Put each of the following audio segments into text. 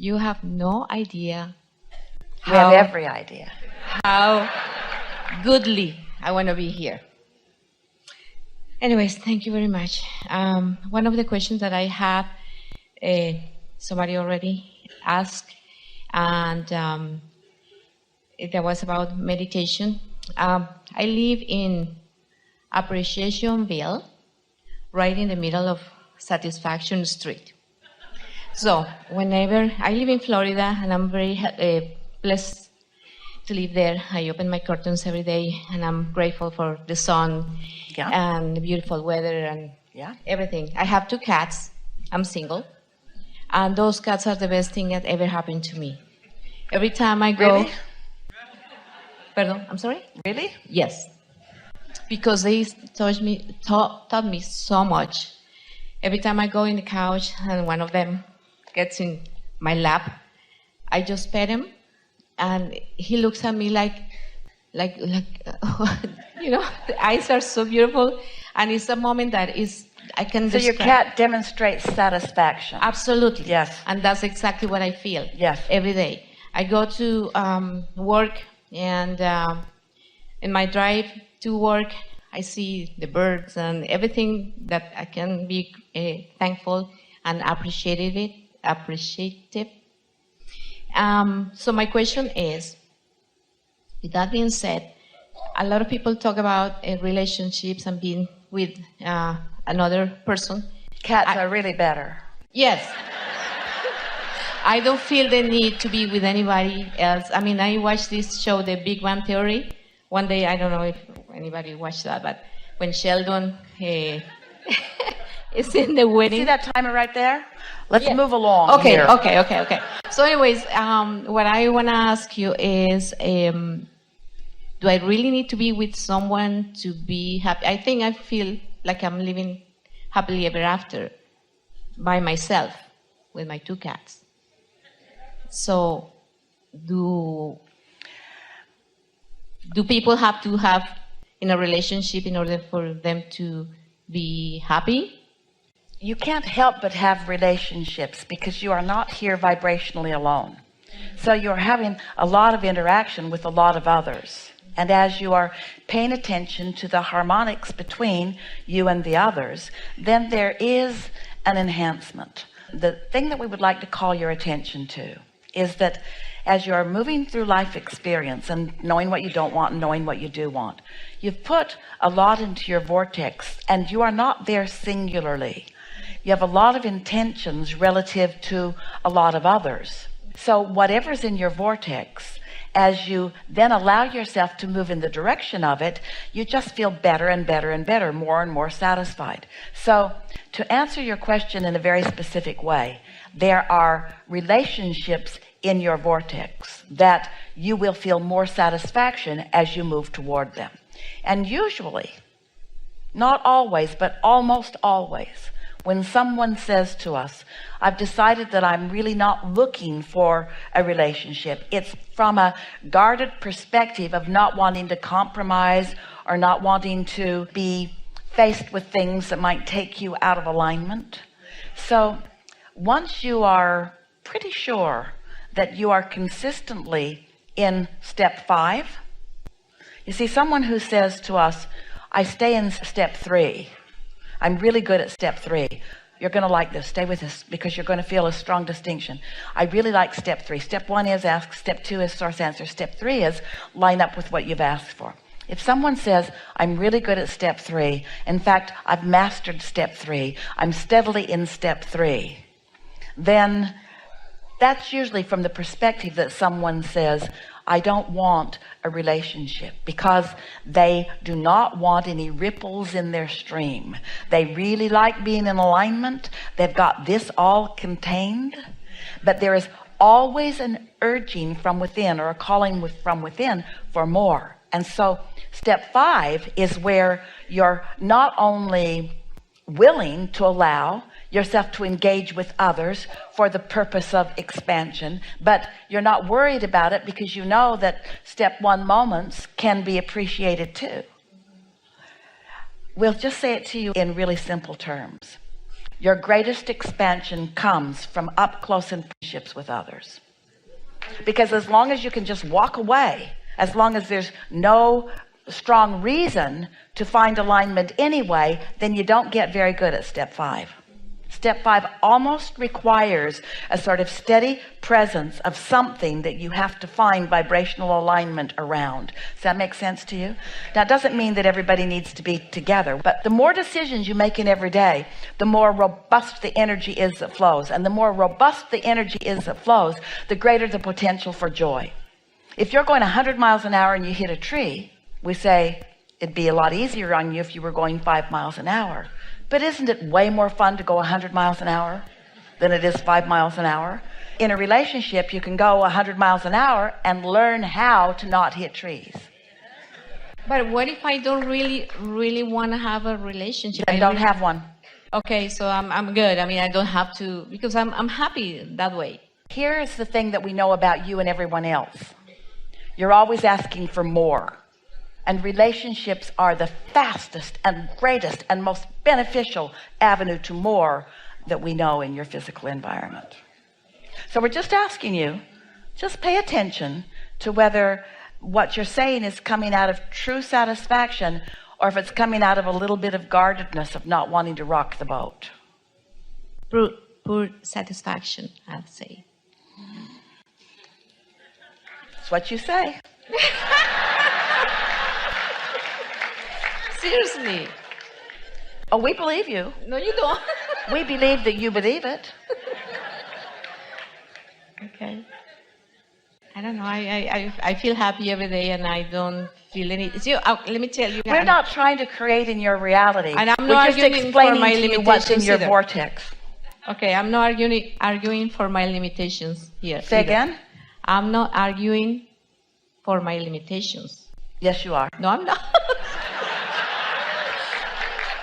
You have no idea We have every idea. how goodly I want to be here. Anyways, thank you very much. One of the questions that I have, somebody already asked, and that was about meditation. I live in Appreciationville, right in the middle of Satisfaction Street. So whenever I live in Florida, and I'm very blessed to live there, I open my curtains every day, and I'm grateful for the sun and the beautiful weather and everything. I have 2 cats. I'm single, and those cats are the best thing that ever happened to me. Every time I go, Really? Pardon, I'm sorry? Really? Yes, because they taught me so much. Every time I go in the couch and one of them gets in my lap, I just pet him, and he looks at me like you know, the eyes are so beautiful, and it's a moment that is I can. So your cat demonstrates satisfaction. Absolutely. Yes. And that's exactly what I feel. Yes. Every day. I go to work, and in my drive to work, I see the birds and everything that I can be thankful and appreciative. So my question is, with that being said, a lot of people talk about relationships and being with another person. Cats are really better. Yes. I don't feel the need to be with anybody else. I mean, I watched this show, The Big Bang Theory. One day, I don't know if anybody watched that, but when Sheldon is in the wedding. See that timer right there? Let's move along here. Okay. So anyways, what I want to ask you is, do I really need to be with someone to be happy? I feel like I'm living happily ever after by myself with my 2 cats. So do people have to have in a relationship in order for them to be happy? You can't help but have relationships because you are not here vibrationally alone. So you're having a lot of interaction with a lot of others. And as you are paying attention to the harmonics between you and the others, then there is an enhancement. The thing that we would like to call your attention to is that as you are moving through life experience and knowing what you don't want and knowing what you do want, you've put a lot into your vortex, and you are not there singularly. You have a lot of intentions relative to a lot of others. So whatever's in your vortex, as you then allow yourself to move in the direction of it, you just feel better and better and better, more and more satisfied. So to answer your question in a very specific way, there are relationships in your vortex that you will feel more satisfaction as you move toward them. And usually, not always, but almost always, when someone says to us, I've decided that I'm really not looking for a relationship, it's from a guarded perspective of not wanting to compromise or not wanting to be faced with things that might take you out of alignment. So once you are pretty sure that you are consistently in step 5, you see, someone who says to us, I stay in step 3, I'm really good at step 3. You're going to like this. Stay with this because you're going to feel a strong distinction. I really like step 3. Step 1 is ask. Step 2 is source answer. Step 3 is line up with what you've asked for. If someone says, I'm really good at step 3, in fact, I've mastered step 3, I'm steadily in step 3, then that's usually from the perspective that someone says, I don't want a relationship, because they do not want any ripples in their stream. They really like being in alignment. They've got this all contained, but there is always an urging from within, or a calling from within for more. And so step 5 is where you're not only willing to allow yourself to engage with others for the purpose of expansion, but you're not worried about it because you know that step 1 moments can be appreciated too. We'll just say it to you in really simple terms. your greatest expansion comes from up close and friendships with others. Because as long as you can just walk away, as long as there's no strong reason to find alignment anyway, then you don't get very good at step 5. Step 5 almost requires a sort of steady presence of something that you have to find vibrational alignment around. Does that make sense to you? Now, it doesn't mean that everybody needs to be together, but the more decisions you make in every day, the more robust the energy is that flows. And the more robust the energy is that flows, the greater the potential for joy. If you're going 100 miles an hour and you hit a tree, we say it'd be a lot easier on you if you were going 5 miles an hour. But isn't it way more fun to go 100 miles an hour than it is 5 miles an hour? In a relationship, you can go 100 miles an hour and learn how to not hit trees. But what if I don't really want to have a relationship? Then don't have one. Okay, so I'm good. I mean, I don't have to, because I'm happy that way. Here is the thing that we know about you and everyone else. You're always asking for more. And relationships are the fastest and greatest and most beneficial avenue to more that we know in your physical environment. So we're just asking you, just pay attention to whether what you're saying is coming out of true satisfaction or if it's coming out of a little bit of guardedness of not wanting to rock the boat. Poor satisfaction, I'd say. That's what you say. Seriously. Oh, we believe you. No, you don't. We believe that you believe it. Okay. I don't know. I feel happy every day, and I don't feel any. See, let me tell you. We're not trying to create in your reality. And I'm We're not just arguing explaining for my to you what's in limitations your either. vortex. Okay, I'm not arguing for my limitations here. Say either. again? I'm not arguing for my limitations. Yes, you are. No, I'm not.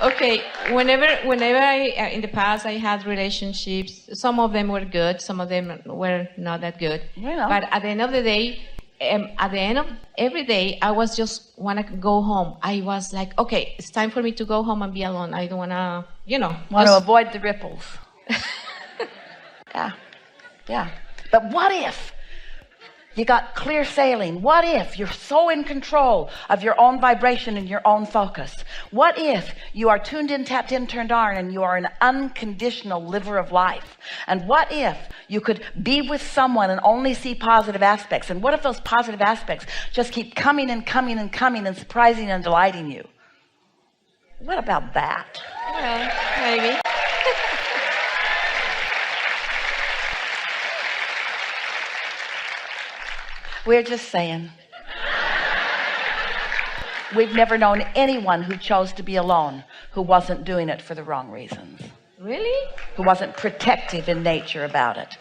Okay, whenever I in the past I had relationships, some of them were good, some of them were not that good. Well. But at the end of the day, at the end of every day, I was just want to go home. I was like, okay, it's time for me to go home and be alone. I don't want to, Want to avoid the ripples. Yeah. But what if you got clear sailing? What if you're so in control of your own vibration and your own focus? What if you are tuned in, tapped in, turned on, and you are an unconditional liver of life? And what if you could be with someone and only see positive aspects? And what if those positive aspects just keep coming and coming and coming and surprising and delighting you? What about that? Well, maybe. We're just saying. We've never known anyone who chose to be alone who wasn't doing it for the wrong reasons. Really? Who wasn't protective in nature about it.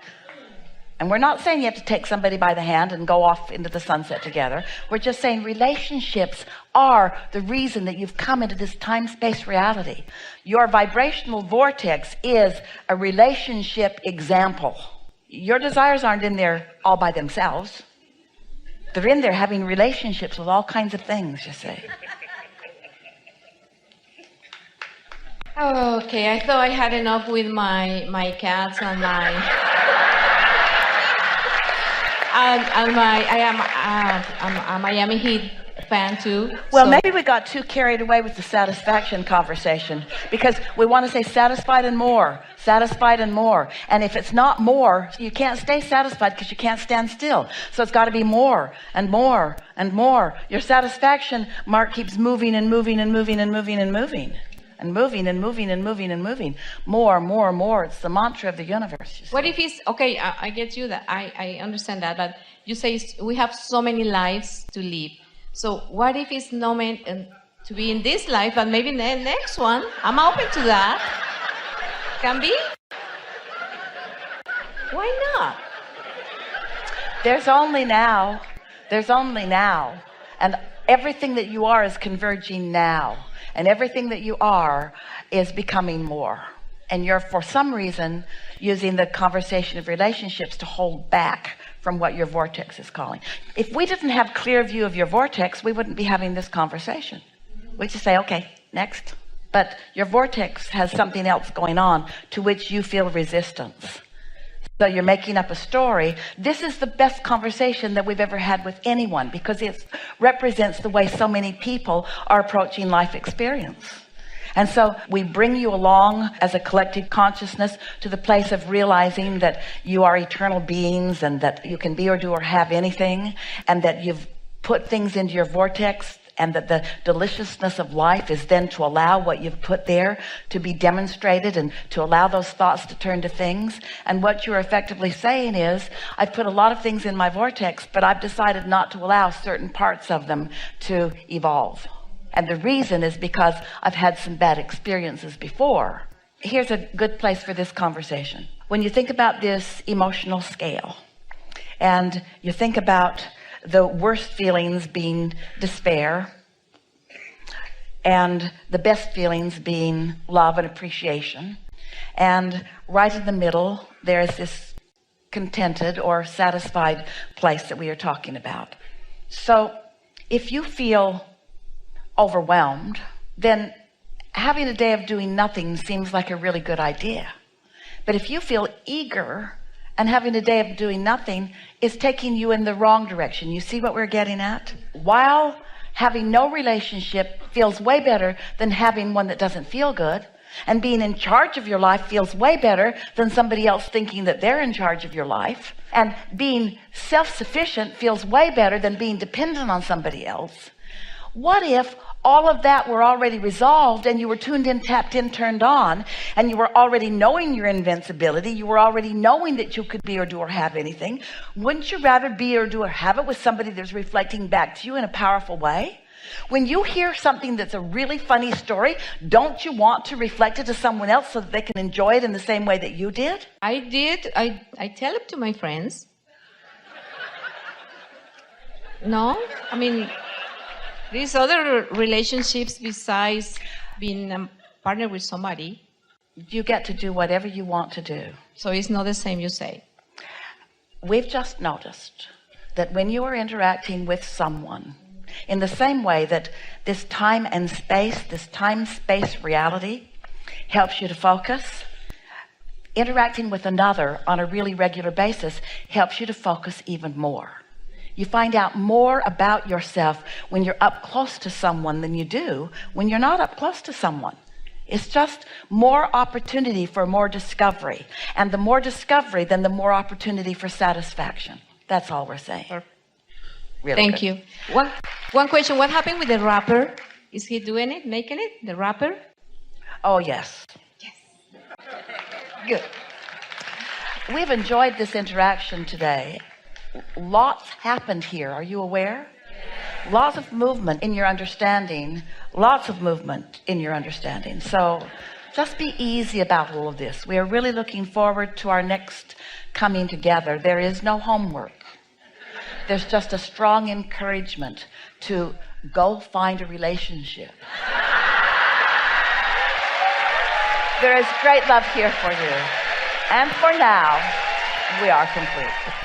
And we're not saying you have to take somebody by the hand and go off into the sunset together. We're just saying relationships are the reason that you've come into this time-space reality. Your vibrational vortex is a relationship example. Your desires aren't in there all by themselves. They're in there having relationships with all kinds of things, you see. Okay, I thought I had enough with my cats and my I'm a Miami Heat fan too. Well, so. maybe we got too carried away with the satisfaction conversation because we want to say satisfied and more, satisfied and more. And if it's not more, you can't stay satisfied because you can't stand still. So it's got to be more and more and more. Your satisfaction mark keeps moving and moving and moving and moving and moving and moving and moving and moving and moving. More, more, more. It's the mantra of the universe. What if it's, okay, I get you that, I understand that, but you say we have so many lives to live. So what if it's not meant to be in this life, but maybe in the next one? I'm open to that. Can be? Why not? There's only now. There's only now. And everything that you are is converging now. And everything that you are is becoming more. And you're, for some reason, using the conversation of relationships to hold back from what your vortex is calling. If we didn't have clear view of your vortex, we wouldn't be having this conversation. We'd just say, okay, next. but your vortex has something else going on to which you feel resistance. So you're making up a story. This is the best conversation that we've ever had with anyone, because it represents the way so many people are approaching life experience. And so we bring you along as a collective consciousness to the place of realizing that you are eternal beings, and that you can be or do or have anything, and that you've put things into your vortex, and that the deliciousness of life is then to allow what you've put there to be demonstrated, and to allow those thoughts to turn to things. And what you're effectively saying is, I've put a lot of things in my vortex, but I've decided not to allow certain parts of them to evolve. And the reason is because I've had some bad experiences before. Here's a good place for this conversation. When you think about this emotional scale, and you think about the worst feelings being despair, and the best feelings being love and appreciation, and right in the middle there's this contented or satisfied place that we are talking about. So if you feel overwhelmed, then having a day of doing nothing seems like a really good idea. But if you feel eager, and having a day of doing nothing is taking you in the wrong direction. You see what we're getting at? While having no relationship feels way better than having one that doesn't feel good, and being in charge of your life feels way better than somebody else thinking that they're in charge of your life, and being self-sufficient feels way better than being dependent on somebody else. What if all of that were already resolved, and you were tuned in, tapped in, turned on, and you were already knowing your invincibility, you were already knowing that you could be or do or have anything? Wouldn't you rather be or do or have it with somebody that's reflecting back to you in a powerful way? When you hear something that's a really funny story, don't you want to reflect it to someone else so that they can enjoy it in the same way that you did? I did. I tell it to my friends. No? I mean, these other relationships besides being a partner with somebody. You get to do whatever you want to do. So it's not the same, you say. We've just noticed that when you are interacting with someone, in the same way that this time and space, this time-space reality helps you to focus, interacting with another on a really regular basis helps you to focus even more. You find out more about yourself when you're up close to someone than you do when you're not up close to someone. It's just more opportunity for more discovery. And the more discovery, then the more opportunity for satisfaction. That's all we're saying. Really Thank good. you. One question. What happened with the rapper? Is he doing it, making it, the rapper? Oh, yes. Yes. Good. We've enjoyed this interaction today. Lots happened here. Are you aware? Lots of movement in your understanding. Lots of movement in your understanding. So just be easy about all of this. We are really looking forward to our next coming together. There is no homework. There's just a strong encouragement to go find a relationship. There is great love here for you. And for now, we are complete.